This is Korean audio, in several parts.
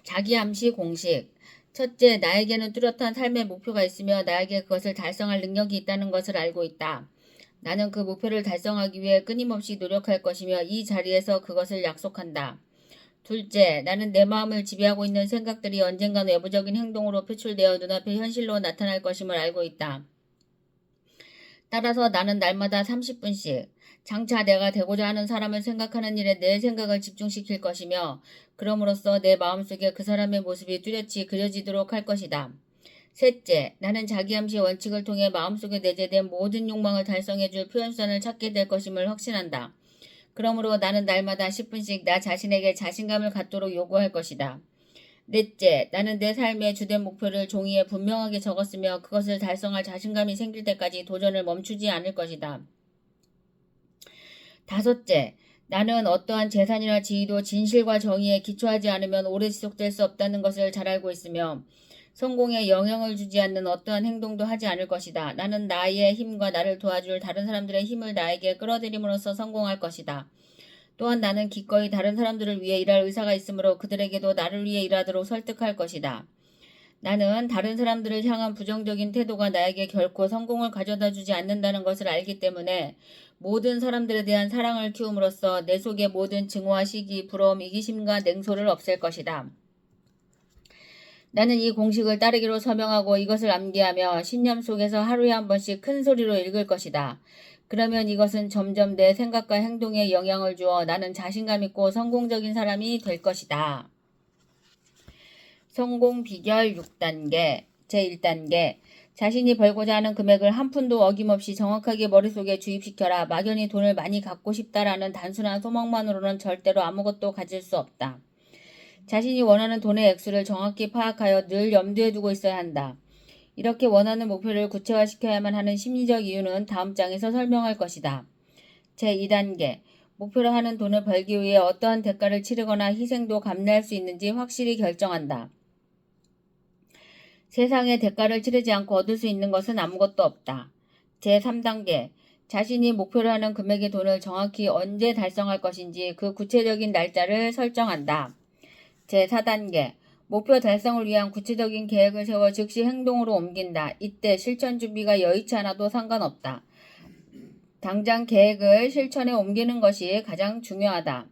자기 암시 공식. 첫째, 나에게는 뚜렷한 삶의 목표가 있으며 나에게 그것을 달성할 능력이 있다는 것을 알고 있다. 나는 그 목표를 달성하기 위해 끊임없이 노력할 것이며 이 자리에서 그것을 약속한다. 둘째, 나는 내 마음을 지배하고 있는 생각들이 언젠간 외부적인 행동으로 표출되어 눈앞에 현실로 나타날 것임을 알고 있다. 따라서 나는 날마다 30분씩 장차 내가 되고자 하는 사람을 생각하는 일에 내 생각을 집중시킬 것이며 그럼으로써 내 마음속에 그 사람의 모습이 뚜렷이 그려지도록 할 것이다. 셋째, 나는 자기암시 원칙을 통해 마음속에 내재된 모든 욕망을 달성해줄 표현선을 찾게 될 것임을 확신한다. 그러므로 나는 날마다 10분씩 나 자신에게 자신감을 갖도록 요구할 것이다. 넷째, 나는 내 삶의 주된 목표를 종이에 분명하게 적었으며 그것을 달성할 자신감이 생길 때까지 도전을 멈추지 않을 것이다. 다섯째, 나는 어떠한 재산이나 지위도 진실과 정의에 기초하지 않으면 오래 지속될 수 없다는 것을 잘 알고 있으며 성공에 영향을 주지 않는 어떠한 행동도 하지 않을 것이다. 나는 나의 힘과 나를 도와줄 다른 사람들의 힘을 나에게 끌어들임으로써 성공할 것이다. 또한 나는 기꺼이 다른 사람들을 위해 일할 의사가 있으므로 그들에게도 나를 위해 일하도록 설득할 것이다. 나는 다른 사람들을 향한 부정적인 태도가 나에게 결코 성공을 가져다 주지 않는다는 것을 알기 때문에 모든 사람들에 대한 사랑을 키움으로써 내 속의 모든 증오와 시기, 부러움, 이기심과 냉소를 없앨 것이다. 나는 이 공식을 따르기로 서명하고 이것을 암기하며 신념 속에서 하루에 한 번씩 큰 소리로 읽을 것이다. 그러면 이것은 점점 내 생각과 행동에 영향을 주어 나는 자신감 있고 성공적인 사람이 될 것이다. 성공 비결 6단계 제1단계 자신이 벌고자 하는 금액을 한 푼도 어김없이 정확하게 머릿속에 주입시켜라. 막연히 돈을 많이 갖고 싶다라는 단순한 소망만으로는 절대로 아무것도 가질 수 없다. 자신이 원하는 돈의 액수를 정확히 파악하여 늘 염두에 두고 있어야 한다. 이렇게 원하는 목표를 구체화시켜야만 하는 심리적 이유는 다음 장에서 설명할 것이다. 제2단계 목표로 하는 돈을 벌기 위해 어떠한 대가를 치르거나 희생도 감내할 수 있는지 확실히 결정한다. 세상에 대가를 치르지 않고 얻을 수 있는 것은 아무것도 없다. 제3단계 자신이 목표로 하는 금액의 돈을 정확히 언제 달성할 것인지 그 구체적인 날짜를 설정한다. 제4단계 목표 달성을 위한 구체적인 계획을 세워 즉시 행동으로 옮긴다. 이때 실천 준비가 여의치 않아도 상관없다. 당장 계획을 실천에 옮기는 것이 가장 중요하다.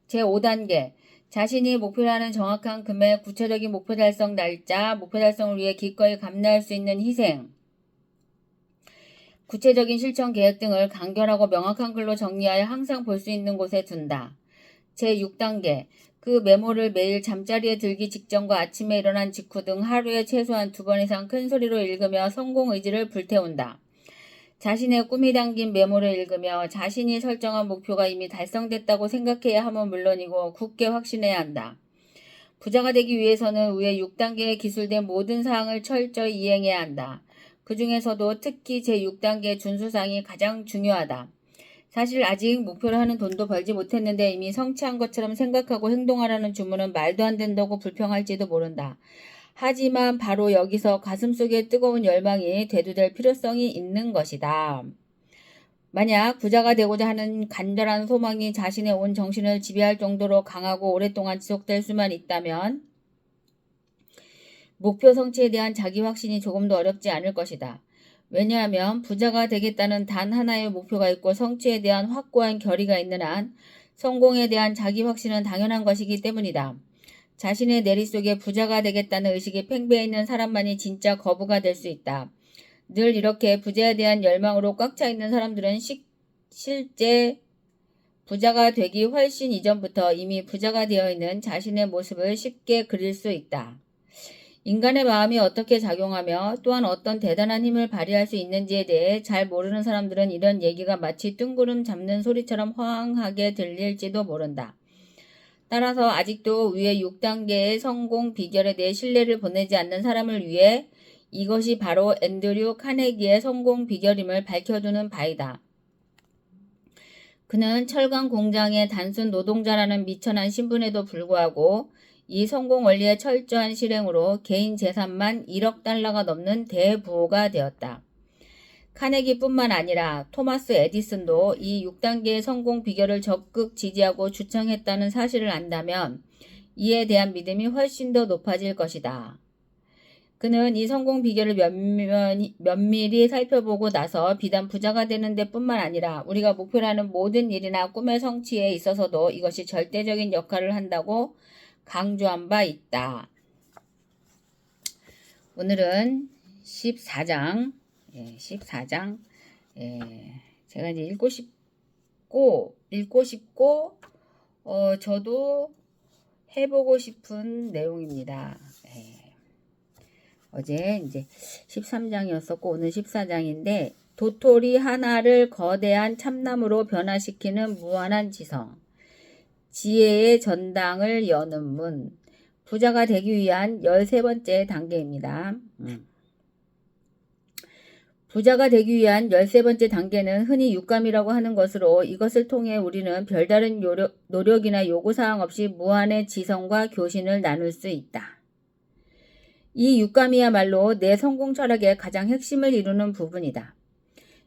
제5단계 자신이 목표로 하는 정확한 금액, 구체적인 목표 달성 날짜, 목표 달성을 위해 기꺼이 감내할 수 있는 희생, 구체적인 실천 계획 등을 간결하고 명확한 글로 정리하여 항상 볼 수 있는 곳에 둔다. 제6단계 그 메모를 매일 잠자리에 들기 직전과 아침에 일어난 직후 등 하루에 최소한 2번 이상 큰 소리로 읽으며 성공 의지를 불태운다. 자신의 꿈이 담긴 메모를 읽으며 자신이 설정한 목표가 이미 달성됐다고 생각해야 함은 물론이고 굳게 확신해야 한다. 부자가 되기 위해서는 위에 6단계에 기술된 모든 사항을 철저히 이행해야 한다. 그 중에서도 특히 제6단계 준수사항이 가장 중요하다. 사실 아직 목표로 하는 돈도 벌지 못했는데 이미 성취한 것처럼 생각하고 행동하라는 주문은 말도 안 된다고 불평할지도 모른다. 하지만 바로 여기서 가슴속에 뜨거운 열망이 대두될 필요성이 있는 것이다. 만약 부자가 되고자 하는 간절한 소망이 자신의 온 정신을 지배할 정도로 강하고 오랫동안 지속될 수만 있다면 목표 성취에 대한 자기 확신이 조금도 어렵지 않을 것이다. 왜냐하면 부자가 되겠다는 단 하나의 목표가 있고 성취에 대한 확고한 결의가 있는 한 성공에 대한 자기 확신은 당연한 것이기 때문이다. 자신의 내리 속에 부자가 되겠다는 의식이 팽배해 있는 사람만이 진짜 거부가 될 수 있다. 늘 이렇게 부자에 대한 열망으로 꽉 차 있는 사람들은 실제 부자가 되기 훨씬 이전부터 이미 부자가 되어 있는 자신의 모습을 쉽게 그릴 수 있다. 인간의 마음이 어떻게 작용하며 또한 어떤 대단한 힘을 발휘할 수 있는지에 대해 잘 모르는 사람들은 이런 얘기가 마치 뜬구름 잡는 소리처럼 허황하게 들릴지도 모른다. 따라서 아직도 위의 6단계의 성공 비결에 대해 신뢰를 보내지 않는 사람을 위해 이것이 바로 앤드류 카네기의 성공 비결임을 밝혀두는 바이다. 그는 철강 공장의 단순 노동자라는 미천한 신분에도 불구하고 이 성공 원리의 철저한 실행으로 개인 재산만 1억 달러가 넘는 대부호가 되었다. 카네기뿐만 아니라 토마스 에디슨도 이 6단계의 성공 비결을 적극 지지하고 주창했다는 사실을 안다면 이에 대한 믿음이 훨씬 더 높아질 것이다. 그는 이 성공 비결을 면밀히 살펴보고 나서 비단 부자가 되는 데뿐만 아니라 우리가 목표라는 모든 일이나 꿈의 성취에 있어서도 이것이 절대적인 역할을 한다고 강조한 바 있다. 오늘은 14장, 14장, 제가 이제 읽고 싶고, 저도 해보고 싶은 내용입니다. 어제 이제 13장이었었고 오늘 14장인데 도토리 하나를 거대한 참나무로 변화시키는 무한한 지성, 지혜의 전당을 여는 문, 부자가 되기 위한 13번째 단계입니다. 부자가 되기 위한 13번째 단계는 흔히 육감이라고 하는 것으로 이것을 통해 우리는 별다른 노력이나 요구사항 없이 무한의 지성과 교신을 나눌 수 있다. 이 육감이야말로 내 성공 철학의 가장 핵심을 이루는 부분이다.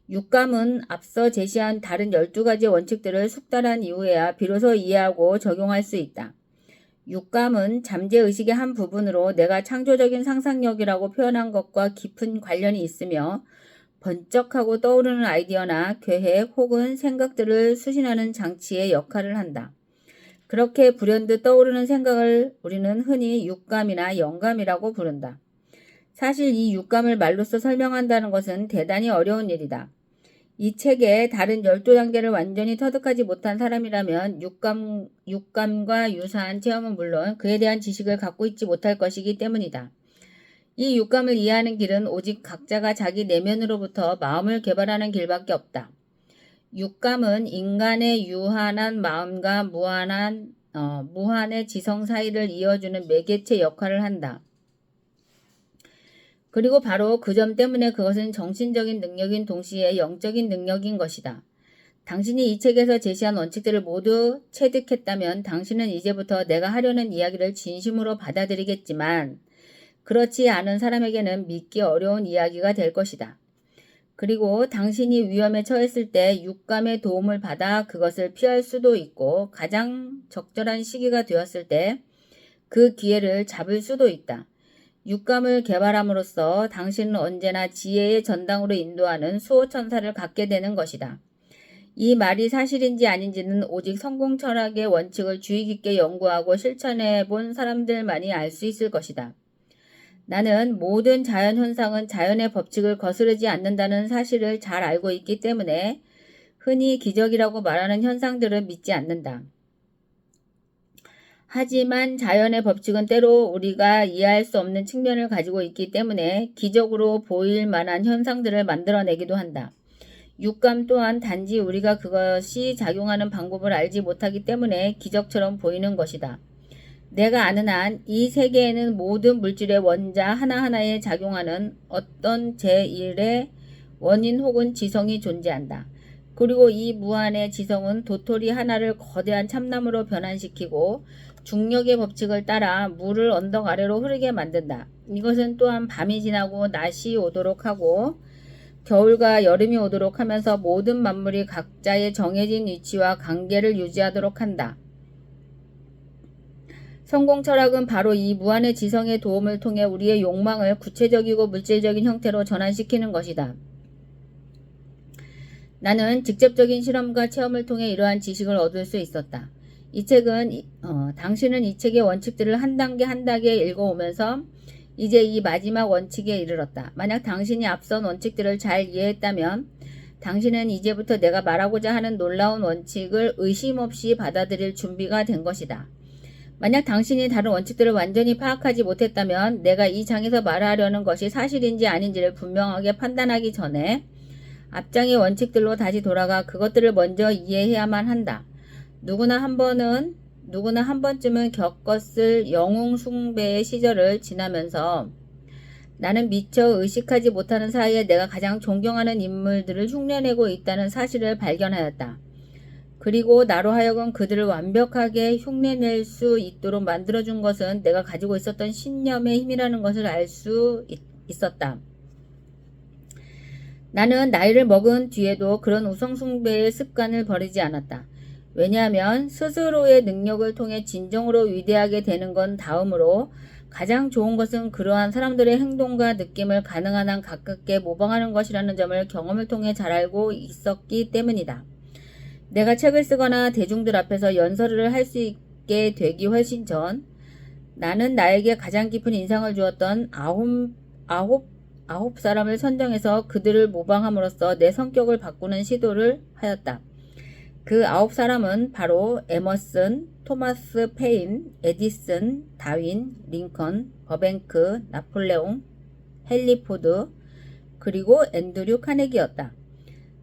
육감은 앞서 제시한 다른 12가지 원칙들을 숙달한 이후에야 비로소 이해하고 적용할 수 있다. 육감은 잠재의식의 한 부분으로 내가 창조적인 상상력이라고 표현한 것과 깊은 관련이 있으며 번쩍하고 떠오르는 아이디어나 계획 혹은 생각들을 수신하는 장치의 역할을 한다. 그렇게 불현듯 떠오르는 생각을 우리는 흔히 육감이나 영감이라고 부른다. 사실 이 육감을 말로써 설명한다는 것은 대단히 어려운 일이다. 이 책의 다른 12단계를 완전히 터득하지 못한 사람이라면 육감과 유사한 체험은 물론 그에 대한 지식을 갖고 있지 못할 것이기 때문이다. 이 육감을 이해하는 길은 오직 각자가 자기 내면으로부터 마음을 개발하는 길밖에 없다. 육감은 인간의 유한한 마음과 무한의 지성 사이를 이어주는 매개체 역할을 한다. 그리고 바로 그 점 때문에 그것은 정신적인 능력인 동시에 영적인 능력인 것이다. 당신이 이 책에서 제시한 원칙들을 모두 체득했다면 당신은 이제부터 내가 하려는 이야기를 진심으로 받아들이겠지만 그렇지 않은 사람에게는 믿기 어려운 이야기가 될 것이다. 그리고 당신이 위험에 처했을 때 육감의 도움을 받아 그것을 피할 수도 있고 가장 적절한 시기가 되었을 때 그 기회를 잡을 수도 있다. 육감을 개발함으로써 당신은 언제나 지혜의 전당으로 인도하는 수호천사를 갖게 되는 것이다. 이 말이 사실인지 아닌지는 오직 성공 철학의 원칙을 주의 깊게 연구하고 실천해 본 사람들만이 알 수 있을 것이다. 나는 모든 자연 현상은 자연의 법칙을 거스르지 않는다는 사실을 잘 알고 있기 때문에 흔히 기적이라고 말하는 현상들을 믿지 않는다. 하지만 자연의 법칙은 때로 우리가 이해할 수 없는 측면을 가지고 있기 때문에 기적으로 보일 만한 현상들을 만들어내기도 한다. 육감 또한 단지 우리가 그것이 작용하는 방법을 알지 못하기 때문에 기적처럼 보이는 것이다. 내가 아는 한 이 세계에는 모든 물질의 원자 하나하나에 작용하는 어떤 제1의 원인 혹은 지성이 존재한다. 그리고 이 무한의 지성은 도토리 하나를 거대한 참나무로 변환시키고 중력의 법칙을 따라 물을 언덕 아래로 흐르게 만든다. 이것은 또한 밤이 지나고 낮이 오도록 하고 겨울과 여름이 오도록 하면서 모든 만물이 각자의 정해진 위치와 관계를 유지하도록 한다. 성공 철학은 바로 이 무한의 지성의 도움을 통해 우리의 욕망을 구체적이고 물질적인 형태로 전환시키는 것이다. 나는 직접적인 실험과 체험을 통해 이러한 지식을 얻을 수 있었다. 이 책은 당신은 이 책의 원칙들을 한 단계 한 단계 읽어오면서 이제 이 마지막 원칙에 이르렀다. 만약 당신이 앞선 원칙들을 잘 이해했다면 당신은 이제부터 내가 말하고자 하는 놀라운 원칙을 의심 없이 받아들일 준비가 된 것이다. 만약 당신이 다른 원칙들을 완전히 파악하지 못했다면 내가 이 장에서 말하려는 것이 사실인지 아닌지를 분명하게 판단하기 전에 앞장의 원칙들로 다시 돌아가 그것들을 먼저 이해해야만 한다. 누구나 한 번쯤은 겪었을 영웅 숭배의 시절을 지나면서 나는 미처 의식하지 못하는 사이에 내가 가장 존경하는 인물들을 흉내내고 있다는 사실을 발견하였다. 그리고 나로 하여금 그들을 완벽하게 흉내낼 수 있도록 만들어준 것은 내가 가지고 있었던 신념의 힘이라는 것을 알 수 있었다. 나는 나이를 먹은 뒤에도 그런 우상숭배의 습관을 버리지 않았다. 왜냐하면 스스로의 능력을 통해 진정으로 위대하게 되는 건 다음으로 가장 좋은 것은 그러한 사람들의 행동과 느낌을 가능한 한 가깝게 모방하는 것이라는 점을 경험을 통해 잘 알고 있었기 때문이다. 내가 책을 쓰거나 대중들 앞에서 연설을 할 수 있게 되기 훨씬 전 나는 나에게 가장 깊은 인상을 주었던 아홉 사람을 선정해서 그들을 모방함으로써 내 성격을 바꾸는 시도를 하였다. 그 9사람은 바로 에머슨, 토마스 페인, 에디슨, 다윈, 링컨, 버뱅크, 나폴레옹, 헨리 포드, 그리고 앤드류 카네기였다.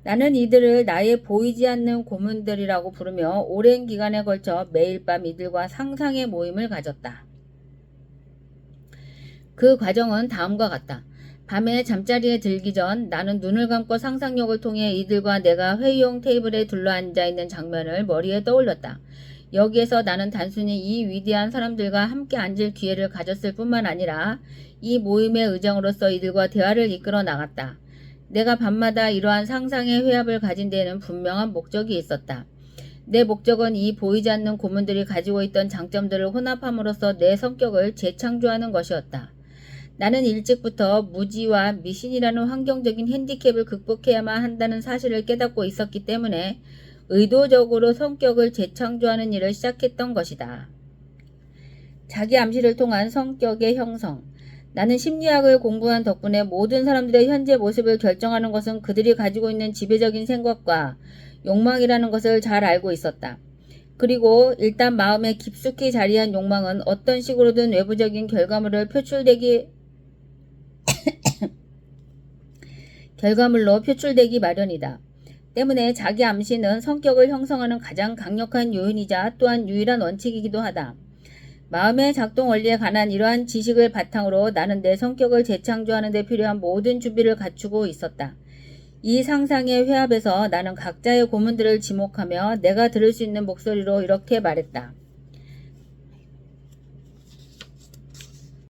나는 이들을 나의 보이지 않는 고문들이라고 부르며 오랜 기간에 걸쳐 매일 밤 이들과 상상의 모임을 가졌다. 그 과정은 다음과 같다. 밤에 잠자리에 들기 전 나는 눈을 감고 상상력을 통해 이들과 내가 회의용 테이블에 둘러앉아 있는 장면을 머리에 떠올렸다. 여기에서 나는 단순히 이 위대한 사람들과 함께 앉을 기회를 가졌을 뿐만 아니라 이 모임의 의장으로서 이들과 대화를 이끌어 나갔다. 내가 밤마다 이러한 상상의 회합을 가진 데에는 분명한 목적이 있었다. 내 목적은 이 보이지 않는 고문들이 가지고 있던 장점들을 혼합함으로써 내 성격을 재창조하는 것이었다. 나는 일찍부터 무지와 미신이라는 환경적인 핸디캡을 극복해야만 한다는 사실을 깨닫고 있었기 때문에 의도적으로 성격을 재창조하는 일을 시작했던 것이다. 자기 암시를 통한 성격의 형성. 나는 심리학을 공부한 덕분에 모든 사람들의 현재 모습을 결정하는 것은 그들이 가지고 있는 지배적인 생각과 욕망이라는 것을 잘 알고 있었다. 그리고 일단 마음에 깊숙이 자리한 욕망은 어떤 식으로든 외부적인 결과물로 표출되기 마련이다. 때문에 자기 암시는 성격을 형성하는 가장 강력한 요인이자 또한 유일한 원칙이기도 하다. 마음의 작동 원리에 관한 이러한 지식을 바탕으로 나는 내 성격을 재창조하는 데 필요한 모든 준비를 갖추고 있었다. 이 상상의 회합에서 나는 각자의 고문들을 지목하며 내가 들을 수 있는 목소리로 이렇게 말했다.